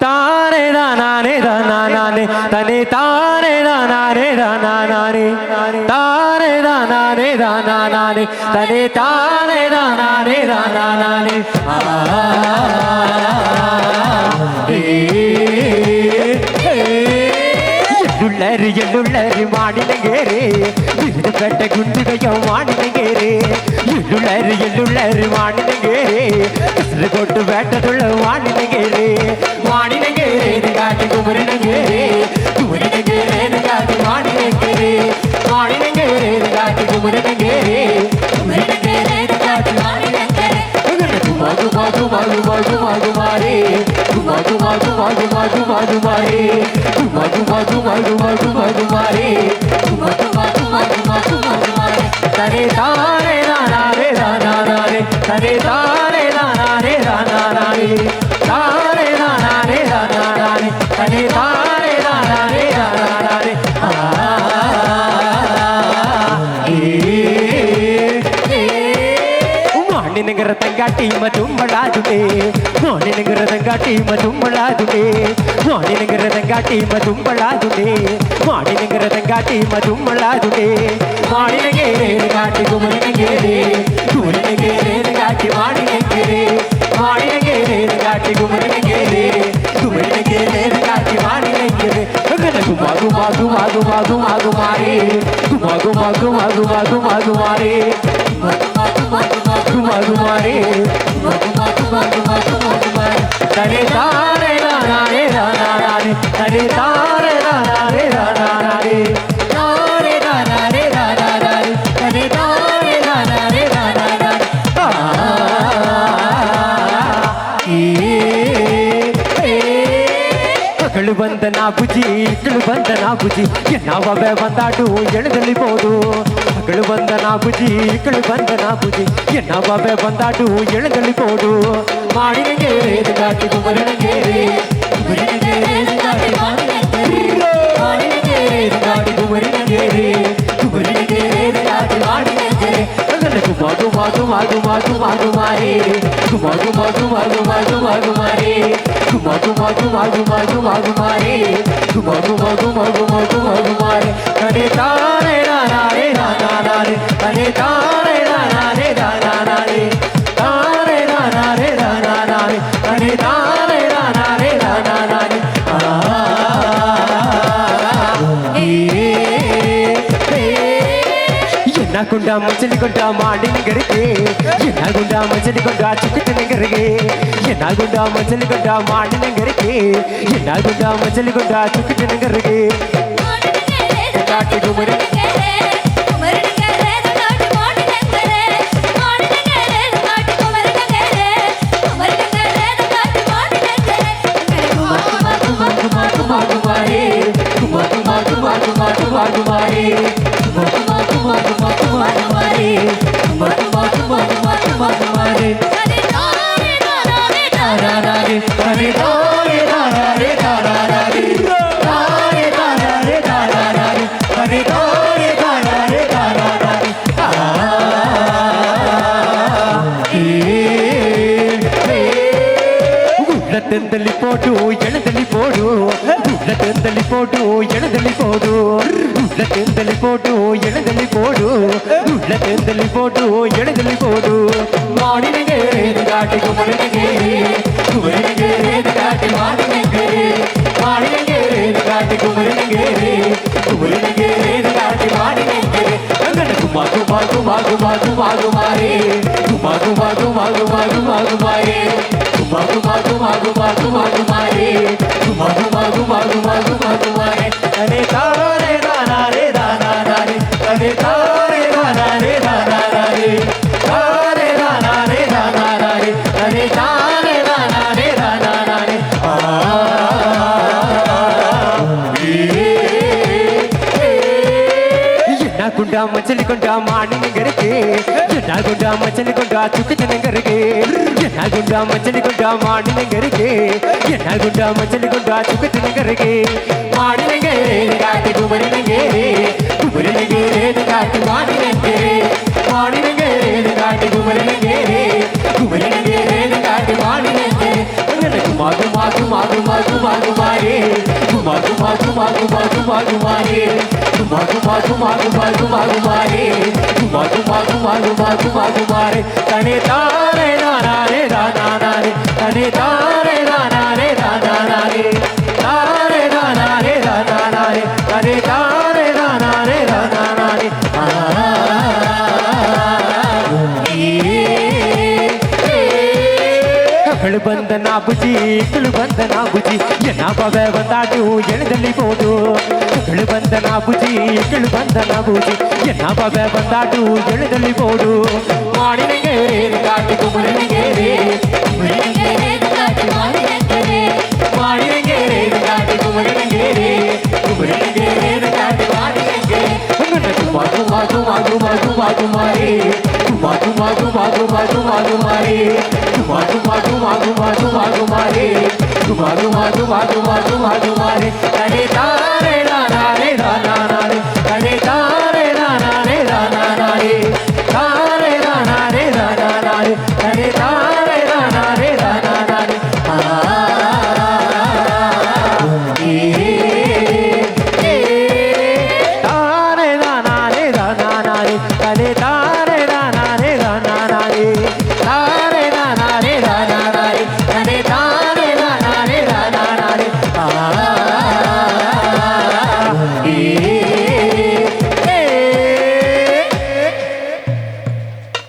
தானே தானே தானே தனி தானே தானே தானே தானே தானே தானே தனி தானே தானே தானே எள்ளுள்ளரி எள்ளுள்ளரி மாடினங்கேரே விருதுபேட்டை குண்டுகையும் மாடினங்கேரே எள்ளுள்ளரி எள்ளுள்ளரி மாடினங்கேரே கொட்டு வேட்டதுள்ள மாடினங்கேரே மாடினங்கேரே காட்டி குமரினங்கேரே குமரினங்கேரே காட்டி மாடினங்கேரே மாடினங்கேரே காட்டி குமரினங்கேரே குமரினங்கேரே காட்டி மாடினங்கேரே குமாகு மாகு மாகு மாகு மாகு மாரே குமாகு மாகு மாகு மாகு மாகு மாரே குமாகு மாகு மாகு மாகு மாகு மாரே குமாகு மாகு மாகு மாகு மாகு மாரே தரே தாரே நாரே நாரே தரே தாரே நாரே நாரே தாரே நாரே நாரே தரே தாரே நாரே நாரே மாணினங்கர தங்காட்டி மதும்பளாதுமே மாணினங்கர தங்காட்டி மதும்பளாதுமே மாணினங்கர தங்காட்டி மதும்பளாதுமே மாணினங்கர தங்காட்டி மதும்பளாதுமே மாணினங்கேரே காட்டி குமரினங்கேரே குமரினங்கேரே காட்டி மாணினங்கேரே மாணினங்கேரே காட்டி குமரினங்கேரே குமரினங்கேரே காட்டி மாணினங்கேரே குமாகு மாகு மாகு மாகு மாகு மாரே குமாகு மாகு மாகு மாகு மாகு மாரே குமாகுமாரே தனி தாரே நாரே நாரே தனி தாரே நாரே நாரே தாரே நாரே நாரே தனி தாரே நாரே நாரே ಮಗಳು ಬಂದ ನಾ ಬುಜಿ ಇಕ್ಕಳು ಬಂದ ನಾ ಬುಜಿ ನಾವೇ ಬಂದಾಡು ಎಳೆದಲ್ಲಿ ಬೋದು ಮಗಳು ಬಂದ ನಾ ಬುಜಿ ಇಕ್ಕಳು ಬಂದ ನಾ ಬುಜಿ ನಾವೇ ಬಂದಾಡು ಎಳೆದಲ್ಲಿ ಬೋದು ಮಾಡಿನಗೇರೆ ಗಾಟಿ ಕುಮರಿನಗೇರೆ ಕುಮರಿನಗೇರೆ ಗಾಟಿ ಮಾಡಿನಗೇರೆ ಗಾಟಿ ಕುಮರಿನಗೇರೆ ಕುಮರಿನಗೇರೆ ಗಾಟಿ ಮಾಡಿನಗೇರೆ ಮಾಗು ಮಾಗು ಮಾಗು ಮಾಗು ಮಾಗು ಮಾರೇ ಮಾಗು ಮಾಗು ಮಾಗು ಮಾಗು ಮಾಗು ಮಾರೇ ಮಾಗು ಮಾಗು ಮಾಗು ಮಾಗು ಮಾಗು ಮಾರೇ ಮಾಗು ಮಾಗು ಮಾಗು ಮಾಗು ಮಾಗು ಮಾರೇ ತನೆ ತಾರೇ ನಾರೇ ನಾರೇ ತನೆ ತಾರೇ ನಾರೇ ನಾರೇ ತಾರೇ ನಾರೇ ನಾರೇ ತನೆ ತಾರೇ ನಾರೇ ನಾರೇ ಎನ್ನಗುಂಡ ಮಚಲಿಗೊಂಡ ಮಾಡಿನಗರಿಗೆ ಎನ್ನಗುಂಡ ಮಚಲಿಗೊಂಡ ಚುಕ್ಕುತನಗರಿಗೆ ಎನ್ನಗುಂಡ ಮಚಲಿಗೊಂಡ ಮಾಡಿನಗರಿಗೆ ಎನ್ನಗುಂಡ ಮಚಲಿಗೊಂಡ ಚುಕ್ಕುತನಗರಿಗೆ ಕಾಟಿ ಗುಮರಿ ಉಳ್ಳತಂದಲ್ಲಿ ಪೋಟು ಎಣದಲ್ಲಿ ಪೋಡು ಉಳ್ಳತಂದಲ್ಲಿ ಪೋಟು ಎಣದಲ್ಲಿ ಪೋಡು ಉಳ್ಳತಂದಲ್ಲಿ ಪೋಟು ಎಣದಲ್ಲಿ ಪೋಡು ಉಳ್ಳತಂದಲ್ಲಿ ಪೋಟು ಎಣದಲ್ಲಿ ಪೋಡು ಮಾಡಿನಗೇರೆ ಗಾಟಿ ಕುಮರಿನಗೇರೆ ಕುಮರಿನಗೇರೆ ಗಾಟಿ ಮಾಡಿನಗೇರೆ ಮಾಡಿನಗೇರೆ ಗಾಟಿ ಕುಮರಿನಗೇರೆ ಕುಮರಿನಗೇರೆ ಗಾಟಿ ಮಾಡಿನಗೇರೆ ಮಾಗು ಮಾಗು ಮಾಗು ಮಾಗು ಮಾಗು ಮಾರೇ ಮಾಗು ಮಾಗು ಮಾಗು ಮಾಗು ಮಾಗು ಮಾರೇ ಮಾಗು ಮಾಗು ಮಾಗು ಮಾಗು ಮಾಗು ಮಾರೇ ಮಾಗು ಮಾಗು ಮಾಗು ಮಾಗು ಮಾಗು ಮಾರೇ ತನೆ ತಾರೇ ನಾರೇ ನಾರೇ ತನೆ ತಾರೇ ನಾರೇ ನಾರೇ ತಾರೇ ನಾರೇ ನಾರೇ ತನೆ ತಾರೇ ನಾರೇ ನಾರೇ ಎನ್ನಗುಂಡ ಮಚಲಿಗೊಂಡ ಮಾಡಿನಗರಿಗೆ ಎನ್ನಗುಂಡ ಮಚಲಿಗೊಂಡ ಚುಕ್ಕುತನಗರಿಗೆ ಎನ್ನಗುಂಡ ಮಚಲಿಗೊಂಡ ಮಾಡಿನಗರಿಗೆ ಎನ್ನಗುಂಡ ಮಚಲಿಗೊಂಡ ಚುಕ್ಕುತನಗರಿಗೆ ಮಾಡಿನಗೇರೆ ಗಾಟಿ ಕುಮರಿನಗೇರೆ ಕುಮರಿನಗೇರೆ ಗಾಟಿ ಮಾಡಿನಗೇರೆ மாடினங்கேரே காட்டி குமரனங்கேரே குமரனங்கேரே காட்டி மாடினங்கேரே குமா குமா குமா குமா குமா குமாரே குமா குமா குமா குமா குமா குமாரே குமா குமா குமா குமா குமா குமாரே குமா குமா குமா குமா குமா குமாரே தனே தாரே நானே தானே தனே தாரே நானே தானே தாரே நானே தானே தனே தாரே நானே தானே ಬಂದನ ಬುಜಿ ಬಂದನ ಬುಜಿ ಎನ್ನ ಬವೆ ಬಂದಾಡು ಎಳೆದಲ್ಲಿ ಬೋದು ಬಂದನ ಬುಜಿ ಬಂದನ ಬುಜಿ ಎನ್ನ ಬವೆ ಬಂದಾಡು ಎಳೆದಲ್ಲಿ ಬೋದು ಮಾಡಿನಗೇರೆ ಕಾಟಿ ಕುಮರನಗೇರೆ ಕಾಟಿ ಮಾಡಿನಗೇರೆ ಮಾಡಿನಗೇರೆ ಕಾಟಿ ಕುಮರನಗೇರೆ ಕುಮರನಗೇರೆ ಕಾಟಿ ಮಾಡಿನಗೇರೆ ಕುಮಾ ಕುಮಾ ಕುಮಾ ಕುಮಾ ಕುಮಾ ಕುಮಾರೇ ಕುಮಾ ಕುಮಾ ಕುಮಾ ಕುಮಾ ಕುಮಾ ಕುಮಾರೇ ಕುಮಾ ಕುಮಾ ಕುಮಾ ಕುಮಾ ಕುಮಾ ಕುಮಾರೇ ಕುಮಾ ಕುಮಾ ಕುಮಾ ಕುಮಾ ಕುಮಾ ಕುಮಾರೇ ತನೆ ತಾರೇ